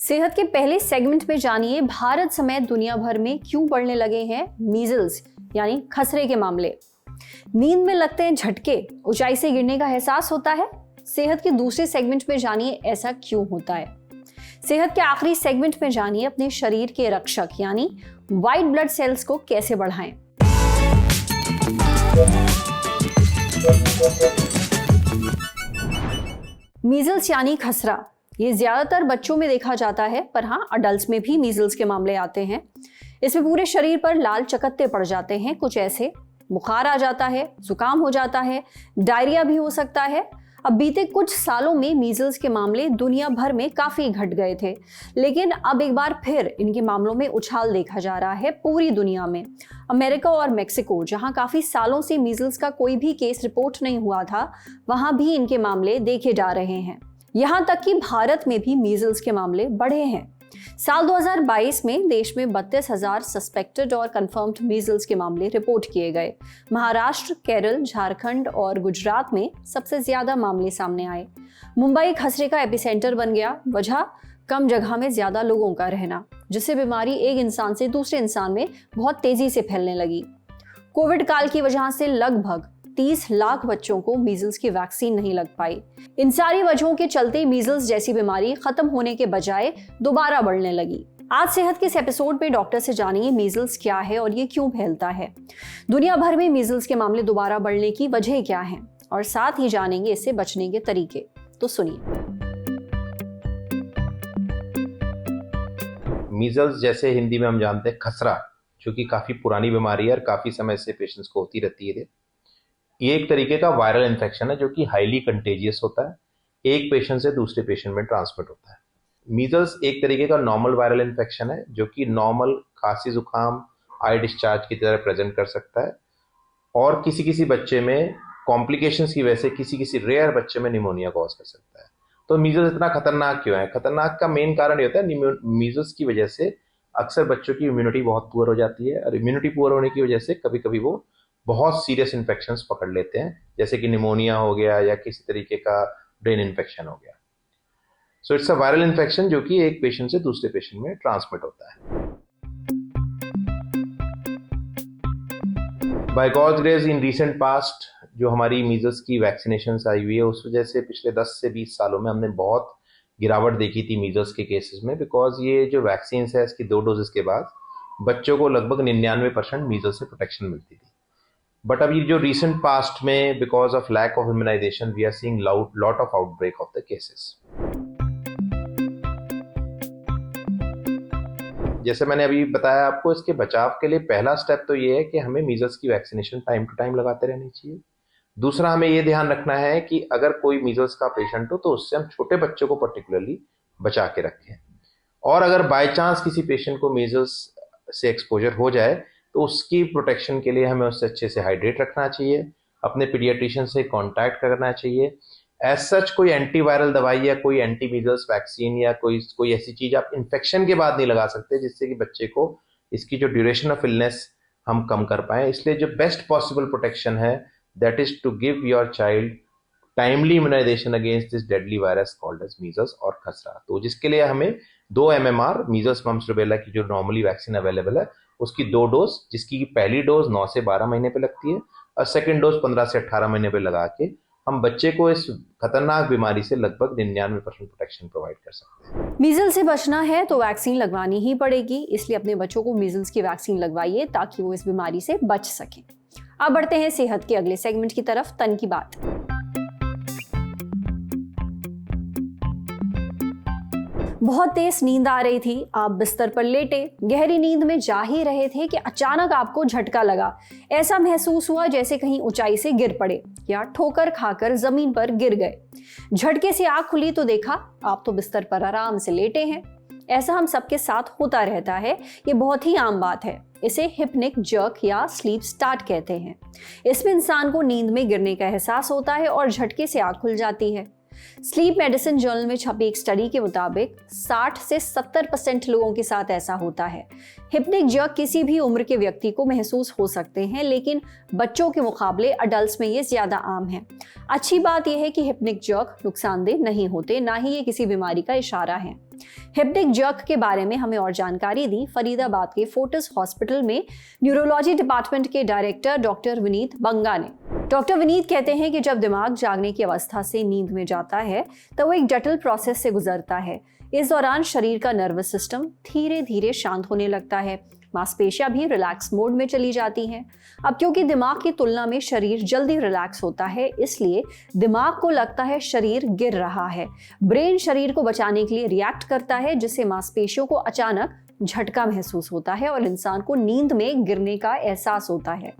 सेहत के पहले सेगमेंट में जानिए भारत समेत दुनिया भर में क्यों बढ़ने लगे हैं मीजल्स यानी खसरे के मामले। नींद में लगते हैं झटके, ऊंचाई से गिरने का एहसास होता है। सेहत के दूसरे सेगमेंट में जानिए ऐसा क्यों होता है। सेहत के आखिरी सेगमेंट में जानिए अपने शरीर के रक्षक यानी व्हाइट ब्लड सेल्स को कैसे बढ़ाएं। मीजल्स यानी खसरा, ये ज्यादातर बच्चों में देखा जाता है, पर हाँ अडल्ट्स में भी मीजल्स के मामले आते हैं। इसमें पूरे शरीर पर लाल चकत्ते पड़ जाते हैं, कुछ ऐसे, बुखार आ जाता है, जुकाम हो जाता है, डायरिया भी हो सकता है। अब बीते कुछ सालों में मीजल्स के मामले दुनिया भर में काफी घट गए थे, लेकिन अब एक बार फिर इनके मामलों में उछाल देखा जा रहा है पूरी दुनिया में। अमेरिका और मेक्सिको, जहां काफी सालों से मीजल्स का कोई भी केस रिपोर्ट नहीं हुआ था, वहां भी इनके मामले देखे जा रहे हैं। यहां तक कि भारत में भी मीजल्स के मामले बढ़े हैं। साल 2022 में देश में 32,000 सस्पेक्टेड और कंफर्म्ड मीजल्स के मामले रिपोर्ट किए गए। महाराष्ट्र, केरल, झारखंड और गुजरात में सबसे ज्यादा मामले सामने आए। मुंबई खसरे का एपिसेंटर बन गया। वजह कम जगह में ज्यादा लोगों का रहना, जिससे बीमारी एक इंसान से दूसरे इंसान में बहुत तेजी से फैलने लगी। कोविड काल की वजह से लगभग 30 लाख बच्चों को मीजल्स की वैक्सीन नहीं लग पाई। इन सारी वजहों के चलते मीजल्स जैसी बीमारी खत्म होने के बजाय दोबारा बढ़ने लगी। आज सेहत के इस एपिसोड में डॉक्टर से जानिए मीजल्स क्या है और ये क्यों फैलता है, दुनिया भर में मीजल्स के मामले दोबारा बढ़ने की वजह क्या है, और साथ ही जानेंगे इससे बचने के तरीके। तो सुनिए। मीजल्स जैसे हिंदी में हम जानते हैं खसरा, जो कि काफी पुरानी बीमारी है और काफी समय से पेशेंट्स को होती रहती है। ये एक तरीके का वायरल इन्फेक्शन है जो कि हाईली कंटेजियस होता है, एक पेशेंट से दूसरे पेशेंट में ट्रांसमिट होता है। मीजल्स एक तरीके का नॉर्मल वायरल इन्फेक्शन है जो कि नॉर्मल खांसी, जुकाम, आई डिस्चार्ज की तरह प्रेजेंट कर सकता है, और किसी किसी बच्चे में कॉम्प्लिकेशंस की वजह से किसी रेयर बच्चे में निमोनिया कॉज कर सकता है। तो मीजल्स इतना खतरनाक क्यों है? खतरनाक का मेन कारण ये होता है मीजल्स की वजह से अक्सर बच्चों की इम्यूनिटी बहुत पुअर हो जाती है, और इम्यूनिटी पुअर होने की वजह से कभी कभी वो बहुत सीरियस इन्फेक्शंस पकड़ लेते हैं, जैसे कि निमोनिया हो गया या किसी तरीके का ब्रेन इन्फेक्शन हो गया। So it's a viral infection जो कि एक पेशेंट से दूसरे पेशेंट में ट्रांसमिट होता है। By God's grace in recent past जो हमारी मीजल्स की वैक्सीनेशन आई हुई है, उस वजह से पिछले 10 से 20 सालों में हमने बहुत गिरावट देखी थी मीजल्स के केसेस में, बिकॉज ये जो वैक्सीन है इसकी 2 डोजेस के बाद बच्चों को लगभग 99% मीजल्स से प्रोटेक्शन मिलती थी। बट अभी जो रिसेंट पास्ट में because of lack of immunisation we are seeing lot of outbreak of the cases. जैसे मैंने अभी बताया आपको, इसके बचाव के लिए पहला स्टेप तो ये है कि हमें मीजल्स की वैक्सीनेशन टाइम टू टाइम लगाते रहनी चाहिए। दूसरा, हमें ये ध्यान रखना है कि अगर कोई मीजल्स का पेशेंट हो तो उससे हम छोटे बच्चों को पर्टिकुलरली बचा के रखें, और अगर बाय चांस किसी पेशेंट को मीजल्स से एक्सपोजर हो जाए तो उसकी प्रोटेक्शन के लिए हमें उससे अच्छे से हाइड्रेट रखना चाहिए, अपने पीडियाट्रिशियन से कांटेक्ट करना चाहिए। एज सच कोई एंटीवायरल दवाई या कोई एंटी मीजल्स वैक्सीन या कोई ऐसी चीज आप इन्फेक्शन के बाद नहीं लगा सकते जिससे कि बच्चे को इसकी जो ड्यूरेशन ऑफ इलनेस हम कम कर पाए। इसलिए जो बेस्ट पॉसिबल प्रोटेक्शन है that is to give your child timely immunisation against this deadly virus called as measles और खसरा। तो जिसके लिए हमें 2 MMR मीजल्स, मम्प्स, रूबेला की जो नॉर्मली वैक्सीन अवेलेबल है उसकी 2 डोज, जिसकी पहली डोज 9 से 12 महीने पे लगती है और सेकंड डोज 15 से 18 महीने पे लगा के हम बच्चे को इस खतरनाक बीमारी से लगभग 99% प्रोटेक्शन प्रोवाइड कर सकते हैं। मीजल्स से बचना है तो वैक्सीन लगवानी ही पड़ेगी, इसलिए अपने बच्चों को मीजल्स की वैक्सीन लगवाइए ताकि वो इस बीमारी से बच सकें। अब बढ़ते हैं सेहत के अगले सेगमेंट की तरफ, तन की बात। बहुत तेज नींद आ रही थी, आप बिस्तर पर लेटे गहरी नींद में जा ही रहे थे कि अचानक आपको झटका लगा। ऐसा महसूस हुआ जैसे कहीं ऊंचाई से गिर पड़े या ठोकर खाकर जमीन पर गिर गए। झटके से आंख खुली तो देखा आप तो बिस्तर पर आराम से लेटे हैं। ऐसा हम सबके साथ होता रहता है, ये बहुत ही आम बात है। इसे हिप्निक जर्क या स्लीप स्टार्ट कहते हैं। इसमें इंसान को नींद में गिरने का एहसास होता है और झटके से आंख खुल जाती है। स्लीप मेडिसिन जर्नल में छपी एक स्टडी के मुताबिक 60 से 70% लोगों के साथ ऐसा होता है। हिप्निक जर्क किसी भी उम्र के व्यक्ति को महसूस हो सकते हैं, लेकिन बच्चों के मुकाबले अडल्ट्स में ये ज्यादा आम है। अच्छी बात यह है कि हिप्निक जर्क नुकसानदेह नहीं होते, ना ही ये किसी बीमारी का इशारा है। हिप्निक जर्क के बारे में हमें और जानकारी दी फरीदाबाद के फोर्टिस हॉस्पिटल में न्यूरोलॉजी डिपार्टमेंट के डायरेक्टर डॉक्टर विनीत बंगा ने। डॉक्टर विनीत कहते हैं कि जब दिमाग जागने की अवस्था से नींद में जाता है तब वो एक जटिल प्रोसेस से गुजरता है। इस दौरान शरीर का नर्वस सिस्टम धीरे धीरे शांत होने लगता है, मांसपेशियां भी रिलैक्स मोड में चली जाती हैं। अब क्योंकि दिमाग की तुलना में शरीर जल्दी रिलैक्स होता है, इसलिए दिमाग को लगता है शरीर गिर रहा है। ब्रेन शरीर को बचाने के लिए रिएक्ट करता है, जिससे मांसपेशियों को अचानक झटका महसूस होता है और इंसान को नींद में गिरने का एहसास होता है।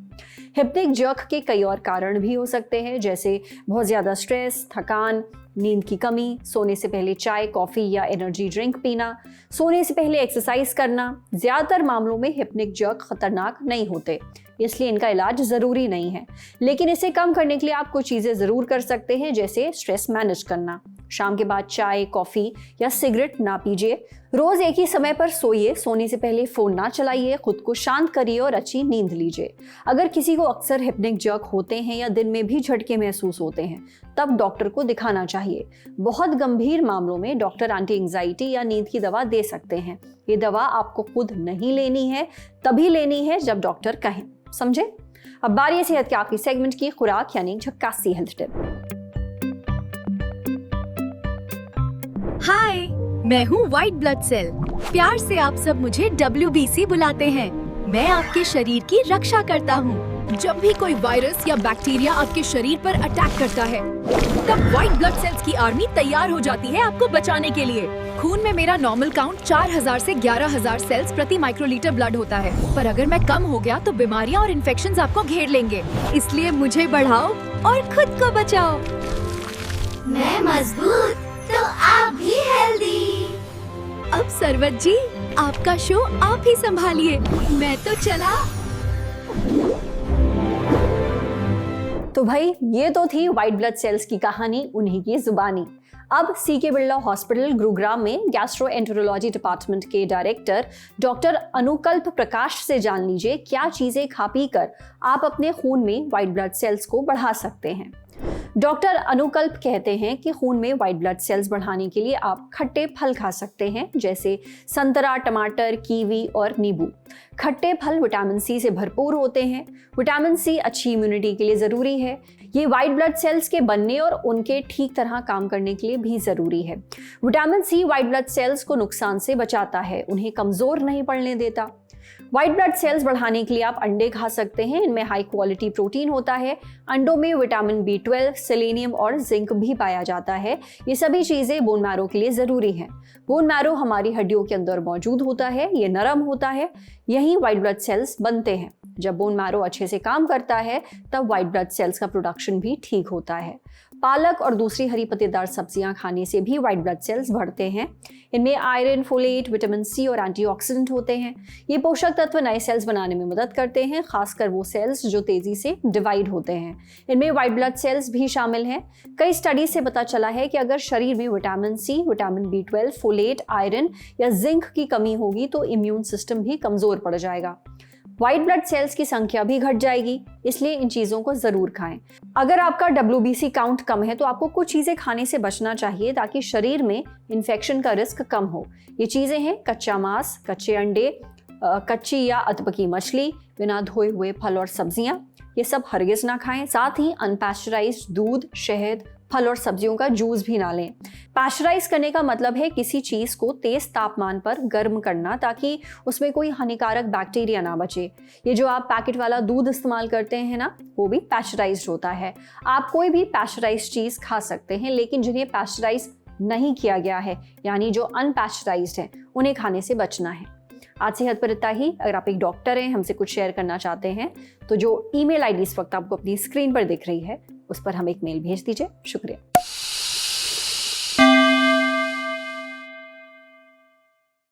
हिप्निक जर्क के कई और कारण भी हो सकते हैं, जैसे बहुत ज्यादा स्ट्रेस, थकान, नींद की कमी, सोने से पहले चाय, कॉफी या एनर्जी ड्रिंक पीना, सोने से पहले एक्सरसाइज करना। ज्यादातर मामलों में हिप्निक जर्क खतरनाक नहीं होते, इसलिए इनका इलाज जरूरी नहीं है। लेकिन इसे कम करने के लिए आप कुछ चीजें जरूर कर सकते हैं, जैसे स्ट्रेस मैनेज करना। शाम के बाद चाय, कॉफी या सिगरेट ना पीजिए। रोज एक ही समय पर सोइए, सोने से पहले फोन ना चलाइए, खुद को शांत करिए और अच्छी नींद लीजिए। अगर किसी को अक्सर हिप्निक जर्क होते हैं या दिन में भी झटके महसूस होते हैं, तब डॉक्टर को दिखाना चाहिए। बहुत गंभीर मामलों में डॉक्टर एंटी एंजाइटी या नींद की दवा दे सकते हैं। ये दवा आपको खुद नहीं लेनी है, तभी लेनी है जब डॉक्टर कहें। समझे? अब बारी है सेहत के आखिरी सेगमेंट की, खुराक यानी झक्कासी हेल्थ टिप। हाय, मैं हूँ व्हाइट ब्लड सेल। प्यार से आप सब मुझे WBC बुलाते हैं। मैं आपके शरीर की रक्षा करता हूँ। जब भी कोई वायरस या बैक्टीरिया आपके शरीर पर अटैक करता है, तब व्हाइट ब्लड सेल्स की आर्मी तैयार हो जाती है आपको बचाने के लिए। खून में मेरा नॉर्मल काउंट 4000 से 11000 सेल्स प्रति माइक्रोलीटर ब्लड होता है, पर अगर मैं कम हो गया तो बीमारियां और इन्फेक्शंस आपको घेर लेंगे। इसलिए मुझे बढ़ाओ और खुद को बचाओ। मैं मजबूत तो आप भी हेल्दी। अब सरवत जी, आपका शो आप ही संभालिए, मैं तो चला। तो भाई, ये तो थी व्हाइट ब्लड सेल्स की कहानी उन्हीं की जुबानी। अब सीके बिरला हॉस्पिटल गुरुग्राम में गैस्ट्रोएंटेरोलॉजी डिपार्टमेंट के डायरेक्टर डॉक्टर अनुकल्प प्रकाश से जान लीजिए क्या चीजें खा पी कर आप अपने खून में व्हाइट ब्लड सेल्स को बढ़ा सकते हैं। डॉक्टर अनुकल्प कहते हैं कि खून में व्हाइट ब्लड सेल्स बढ़ाने के लिए आप खट्टे फल खा सकते हैं, जैसे संतरा, टमाटर, कीवी और नींबू। खट्टे फल विटामिन सी से भरपूर होते हैं। विटामिन सी अच्छी इम्यूनिटी के लिए जरूरी है। ये व्हाइट ब्लड सेल्स के बनने और उनके ठीक तरह काम करने के लिए भी जरूरी है। Vitamin C white blood cells को नुकसान से बचाता है, उन्हें कमजोर नहीं पड़ने देता। व्हाइट ब्लड सेल्स बढ़ाने के लिए आप अंडे खा सकते हैं, इनमें हाई क्वालिटी प्रोटीन होता है। अंडों में विटामिन B12, सेलेनियम और जिंक भी पाया जाता है। ये सभी चीजें बोन मैरो के लिए जरूरी हैं। बोन मैरो हमारी हड्डियों के अंदर मौजूद होता है, ये नरम होता है, यही व्हाइट ब्लड सेल्स बनते हैं। जब बोन मैरो अच्छे से काम करता है तब व्हाइट ब्लड सेल्स का प्रोडक्शन भी ठीक होता है। पालक और दूसरी हरी पत्तेदार सब्जियां खाने से भी व्हाइट ब्लड सेल्स बढ़ते हैं। इनमें आयरन, फोलेट, विटामिन सी और एंटीऑक्सीडेंट होते हैं। ये पोषक तत्व नए सेल्स बनाने में मदद करते हैं, खासकर वो सेल्स जो तेजी से डिवाइड होते हैं। इनमें व्हाइट ब्लड सेल्स भी शामिल हैं। कई स्टडीज से पता चला है कि अगर शरीर में vitamin C, vitamin B12, folate, iron या जिंक की कमी होगी तो इम्यून सिस्टम भी कमजोर पड़ जाएगा। व्हाइट ब्लड सेल्स की संख्या भी घट जाएगी, इसलिए इन चीजों को जरूर खाएं। अगर आपका WBC काउंट कम है तो आपको कुछ चीजें खाने से बचना चाहिए ताकि शरीर में इन्फेक्शन का रिस्क कम हो। ये चीजें हैं कच्चा मांस, कच्चे अंडे, कच्ची या अधपकी मछली, बिना धोए हुए फल और सब्जियां, ये सब हरगिज ना खाएं। साथ ही अनपैस्चराइज्ड दूध, शहद, फल और सब्जियों का जूस भी ना लें। पैस्चराइज करने का मतलब है किसी चीज को तेज तापमान पर गर्म करना ताकि उसमें कोई हानिकारक बैक्टीरिया ना बचे। ये जो आप पैकेट वाला दूध इस्तेमाल करते हैं ना, वो भी पैस्चराइज्ड होता है। आप कोई भी पैस्चराइज्ड चीज खा सकते हैं, लेकिन जिन्हें पैस्चराइज नहीं किया गया है यानी जो अनपैस्चराइज्ड है, उन्हें खाने से बचना है। आज सेहत पर इतना ही। अगर आप एक डॉक्टर हैं, हमसे कुछ शेयर करना चाहते हैं, तो जो ईमेल आईडी इस वक्त आपको अपनी स्क्रीन पर दिख रही है, उस पर हमें एक मेल भेज दीजिए। शुक्रिया।